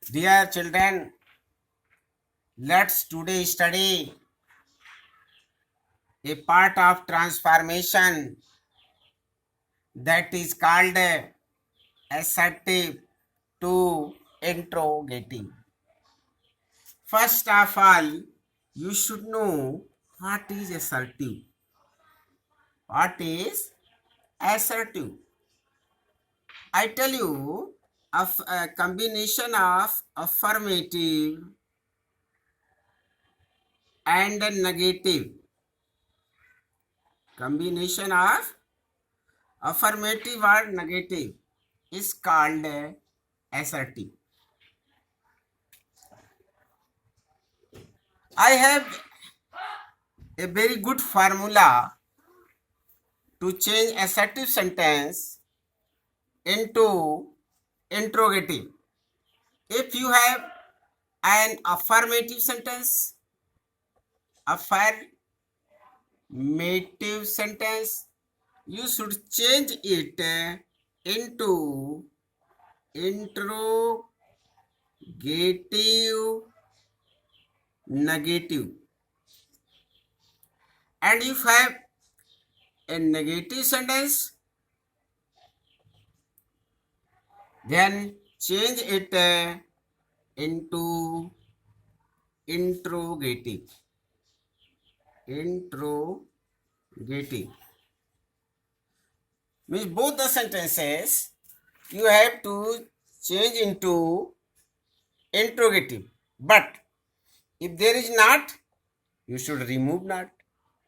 Dear children, let's today study a part of transformation that is called assertive to interrogative. First of all, you should know what is assertive. What is assertive? I tell you, of a combination of affirmative and negative. Combination of affirmative or negative is called assertive. I have a very good formula to change assertive sentence into interrogative. If you have an affirmative sentence, affirmative sentence, you should change it into interrogative negative. And if you have a negative sentence, then change it into interrogative. Interrogative means both the sentences you have to change into interrogative. But if there is not, you should remove not.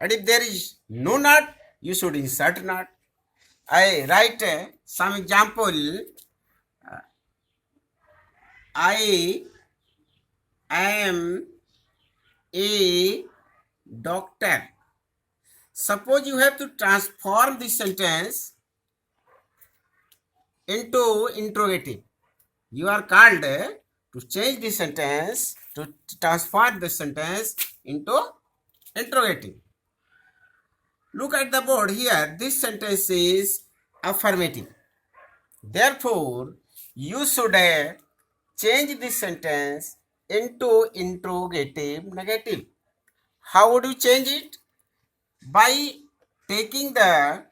And if there is no not, you should insert not. I write some example. I am a doctor. Suppose you have to transform this sentence into interrogative. You are called to change the sentence, to transform the sentence into interrogative. Look at the board here. This sentence is affirmative. Therefore, you should change this sentence into interrogative negative. How would you change it? By taking the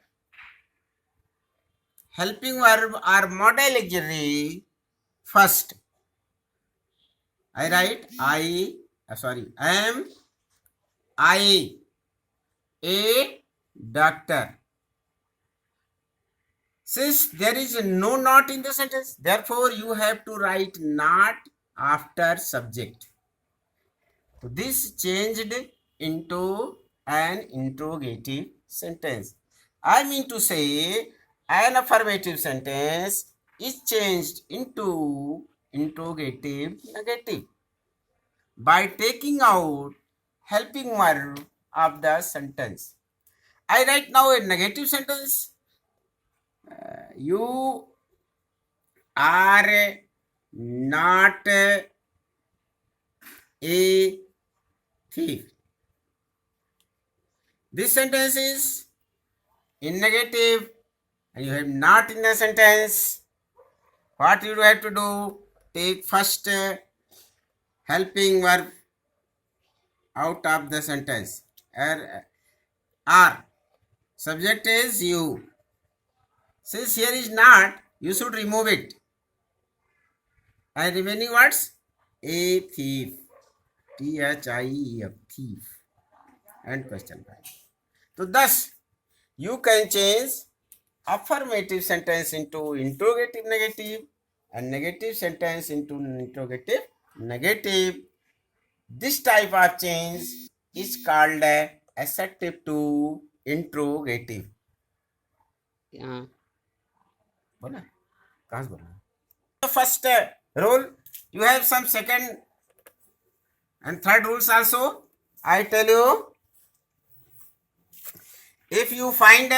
helping verb or modal auxiliary first. I write I am a doctor. Since there is no not in the sentence, therefore you have to write not after subject. So this changed into an interrogative sentence. I mean to say, an affirmative sentence is changed into interrogative negative by taking out helping verb of the sentence. I write now a negative sentence. You are not a thief. This sentence is in negative and you have not in the sentence. What you have to do? Take first helping verb out of the sentence. Are. Subject is you. Since here is not, you should remove it. And remaining words? A thief. Thief. Thief. And question mark. So thus, you can change affirmative sentence into interrogative negative and negative sentence into interrogative negative. This type of change is called assertive to interrogative. बोला कहाँ से बोला the first rule, you have some second and third rules also. I tell you, if you find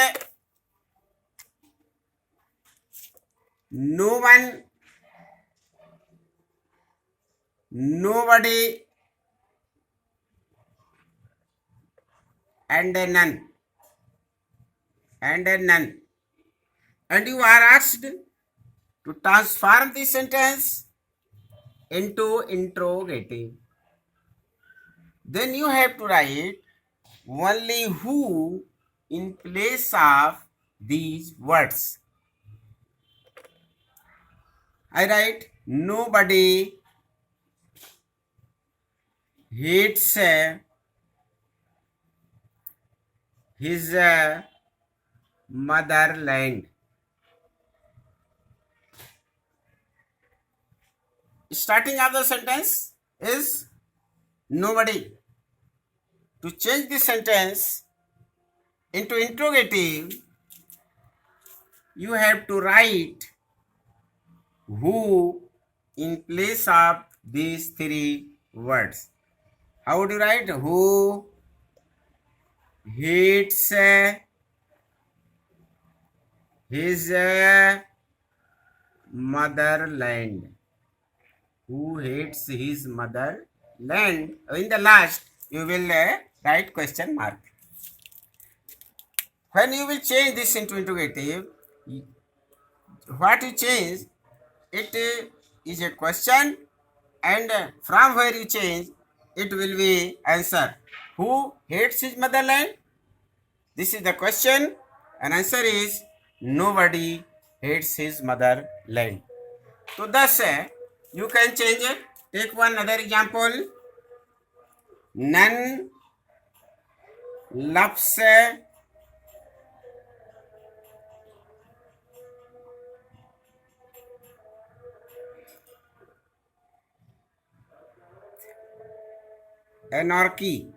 no one, nobody, and none, and you are asked to transform this sentence into interrogative. Then you have to write only who in place of these words. I write nobody hates his motherland. Starting of the sentence is nobody. To change this sentence into interrogative, you have to write who in place of these three words. How would you write? Who hates his motherland? Who hates his motherland? In the last, you will write question mark. When you will change this into interrogative, what you change, it is a question, and from where you change, it will be answer. Who hates his motherland? This is the question, and answer is nobody hates his motherland. So thus you can change it. Take one other example. None loves anarchy.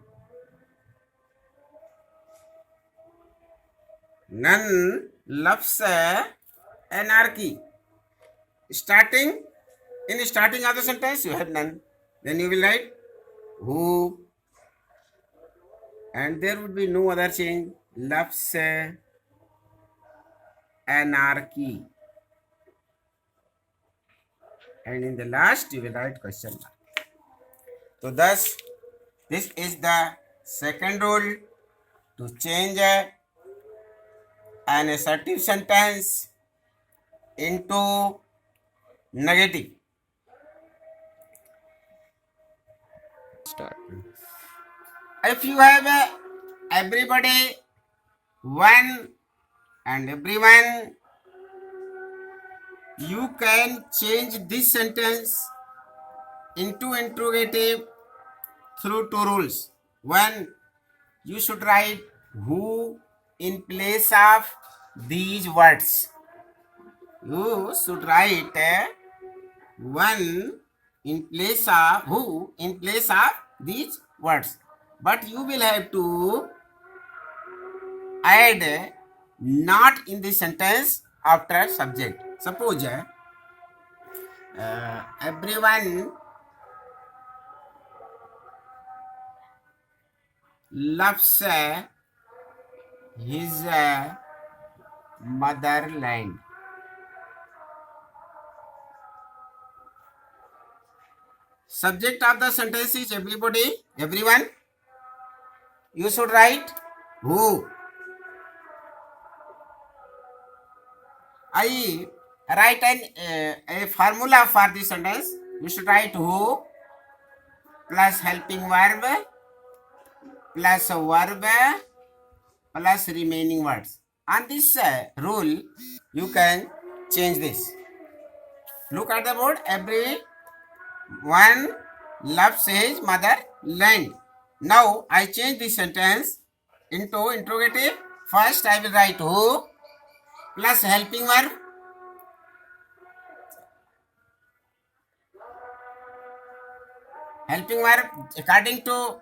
None loves anarchy. Starting of the sentence, you have none. Then you will write who, and there would be no other change. Loves anarchy. And in the last, you will write question mark. So thus, this is the second rule to change an assertive sentence into negative. Start. If you have everybody, one and everyone, you can change this sentence into interrogative through two rules. One, you should write who in place of these words. You should write one in place of who in place of these words. But you will have to add not in the sentence after subject. Suppose everyone loves his motherland. Subject of the sentence is everybody, everyone. You should write who. I write a formula for this sentence. You should write who plus helping verb plus verb plus remaining words. On this rule, you can change this. Look at the board. Everyone loves his motherland. Now I change this sentence into interrogative. First I will write who plus helping verb according to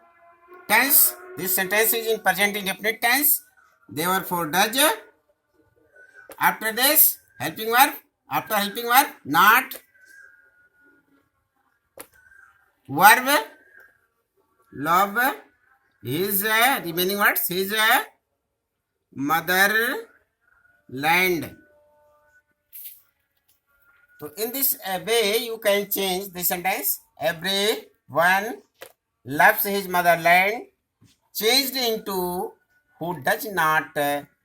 tense. This sentence is in present indefinite tense. Therefore does. After this helping verb, after helping verb not verb love his remaining words his motherland. So in this way you can change the sentence. Everyone loves his motherland changed into who does not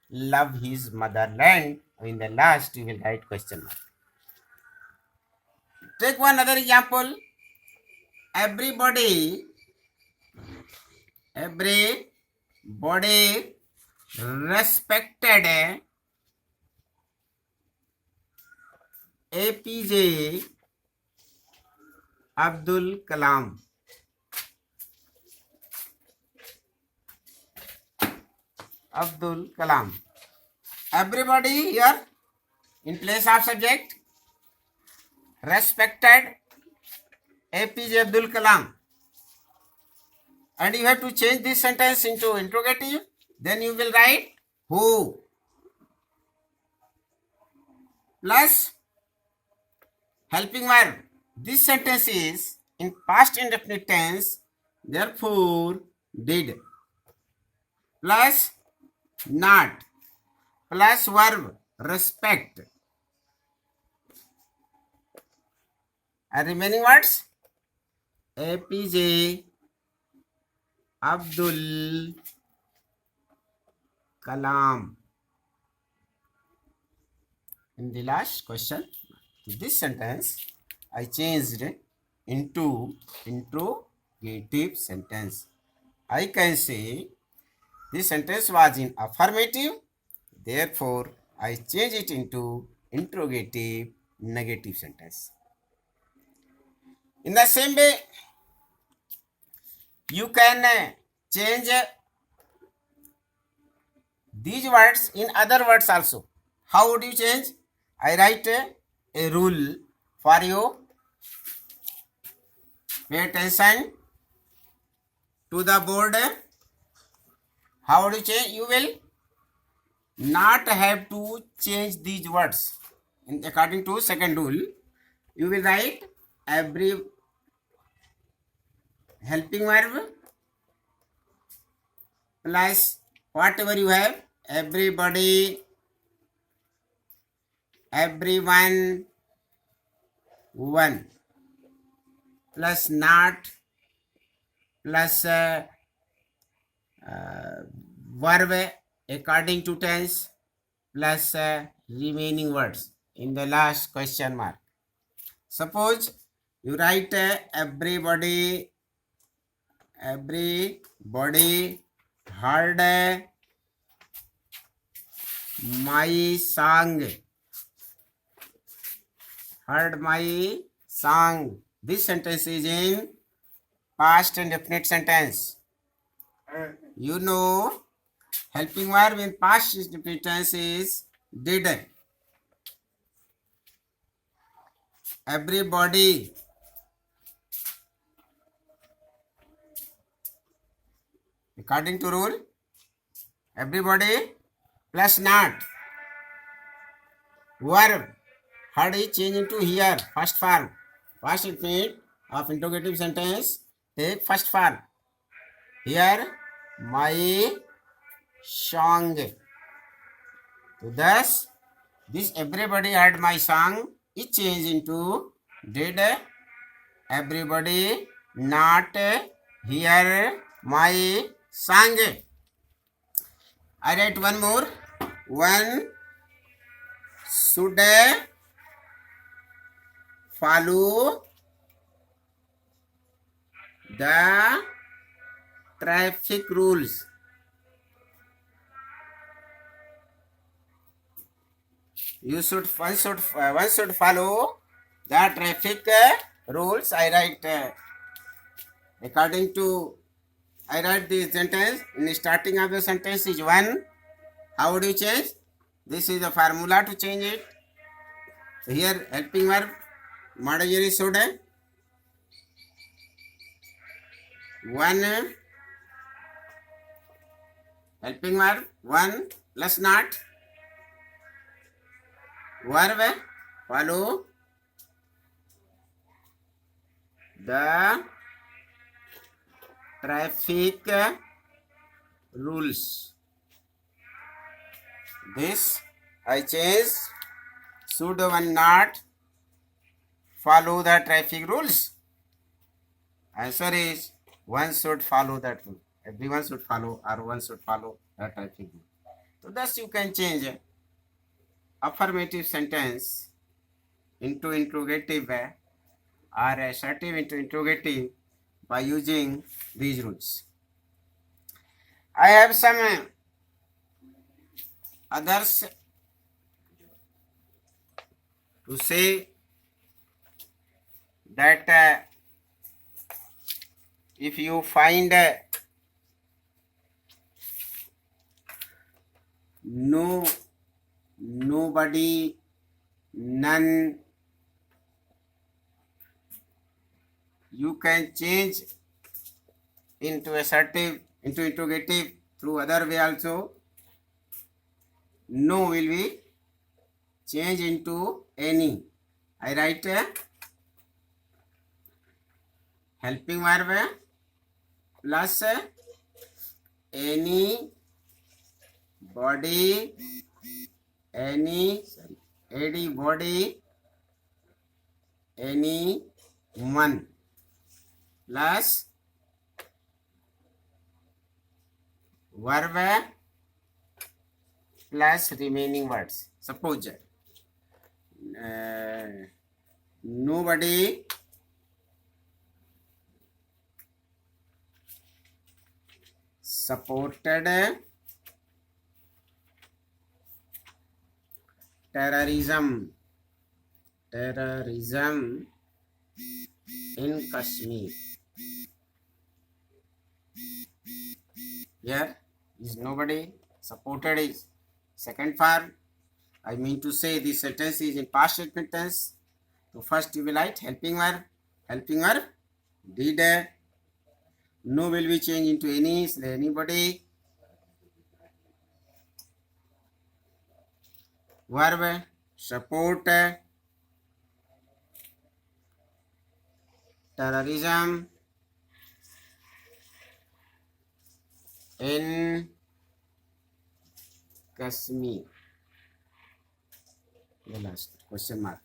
love his motherland. In the last you will write question mark. Take one other example. everybody respected APJ Abdul Kalam. Abdul Kalam. Everybody here in place of subject respected APJ Abdul Kalam. And you have to change this sentence into interrogative. Then you will write who plus helping verb. This sentence is in past indefinite tense, therefore did, plus not, plus verb respect. And remaining words APJ Abdul Kalam. In the last question, this sentence I changed into interrogative sentence. I can say this sentence was in affirmative, therefore I change it into interrogative negative sentence. In the same way, you can change these words in other words also. How would you change? I write a rule for you. Pay attention to the board. How would you change? You will not have to change these words. According to second rule, you will write every helping verb plus whatever you have, everybody, everyone, one, plus not, plus verb according to tense, plus remaining words in the last question mark. Suppose you write everybody heard my song. Heard my song. This sentence is in past indefinite sentence. You know, helping verb in past indefinite tense is did. Everybody. According to rule, everybody plus not. Verb heard is changed into here, first form. Past indefinite of interrogative sentence take first form. Here, my song. So thus, this everybody heard my song is changed into did everybody not hear my song. I write one more. One should follow the traffic rules. One should follow the traffic rules. I write according to. I write this sentence. In the starting of the sentence is one. How would you change? This is the formula to change it. So here helping verb Madajari should one helping verb one plus not verb follow the traffic rules. This I change should one not follow the traffic rules. Answer is one should follow that rule. Everyone should follow or one should follow the traffic rule. So thus you can change affirmative sentence into interrogative or assertive into interrogative by using these rules. I have some others to say that if you find no, nobody, none, you can change into assertive, into interrogative through other way also. No will be changed into any. I write helping verb plus any body, any body, any one plus verb plus remaining words. Suppose nobody supported terrorism in Kashmir. Here is nobody, supported is second form. I mean to say this sentence is in past statement tense. So first you will write helping verb did. No will be changed into any, so anybody. Verb support terrorism in Kashmir. The last question mark.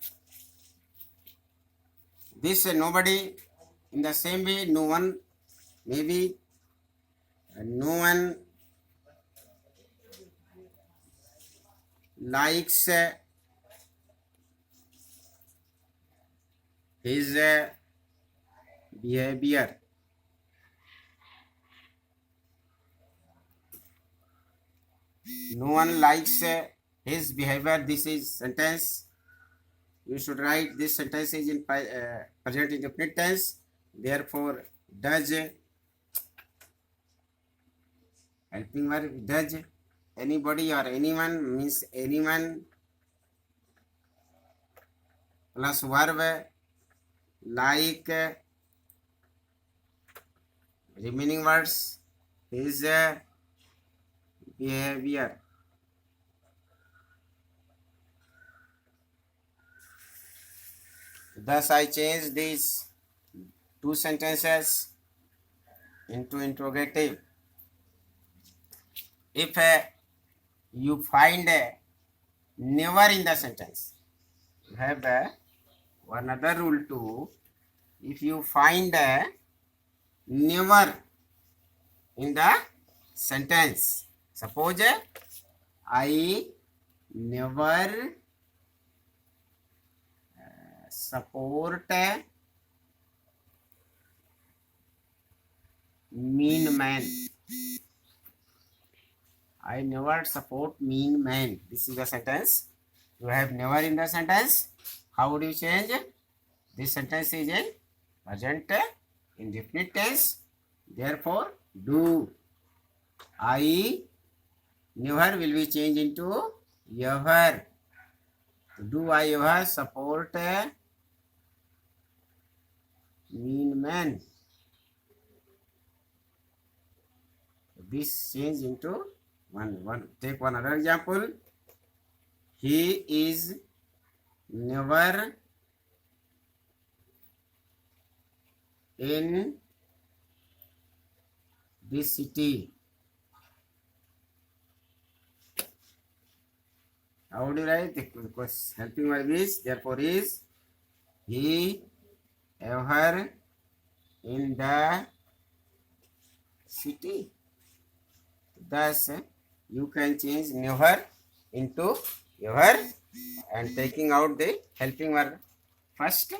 This nobody in the same way, no one, maybe no one likes his behavior. No one likes his behavior. This is sentence. You should write this sentence is in present indefinite tense. Therefore, does helping verb does anybody or anyone means anyone plus verb like remaining words his behavior. Thus, I change these two sentences into interrogative. If you find never in the sentence, you have one other rule too. If you find never in the sentence, suppose I never support mean man. I never support mean man. This is the sentence. You have never in the sentence. How would you change? This sentence is in present indefinite tense. Therefore, do. I never will be changed into ever. Do I ever support mean man? This change into one. Take one other example. He is never in this city. How would you write? Because helping verb is, therefore is he ever in the city. Thus, you can change never into ever and taking out the helping verb. First,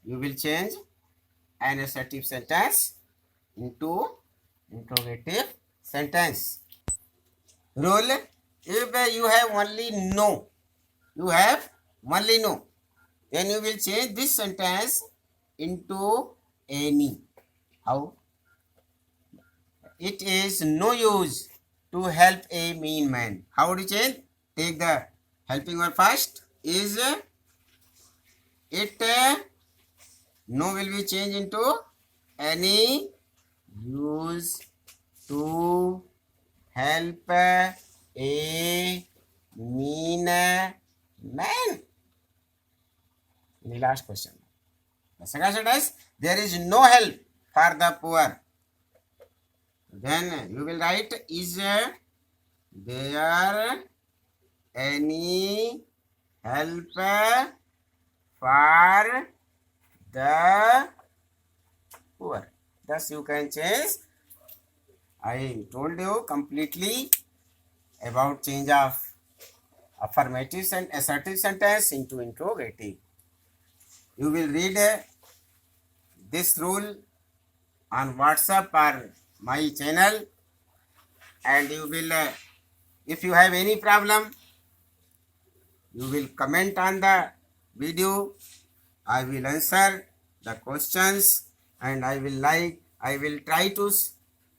you will change an assertive sentence into interrogative sentence. Rule: if you have only no, then you will change this sentence into any. How? It is no use to help a mean man. How would you change? Take the helping verb first. Is it no will be changed into any use to help a mean man. The last question. The second sentence: there is no help for the poor. Then you will write: is there any help for the poor? Thus you can change. I told you completely about change of affirmative and assertive sentence into interrogative. You will read this rule on WhatsApp or my channel, and you will if you have any problem, you will comment on the video. I will answer the questions, and I will try to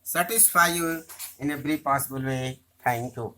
satisfy you in every possible way. Thank you.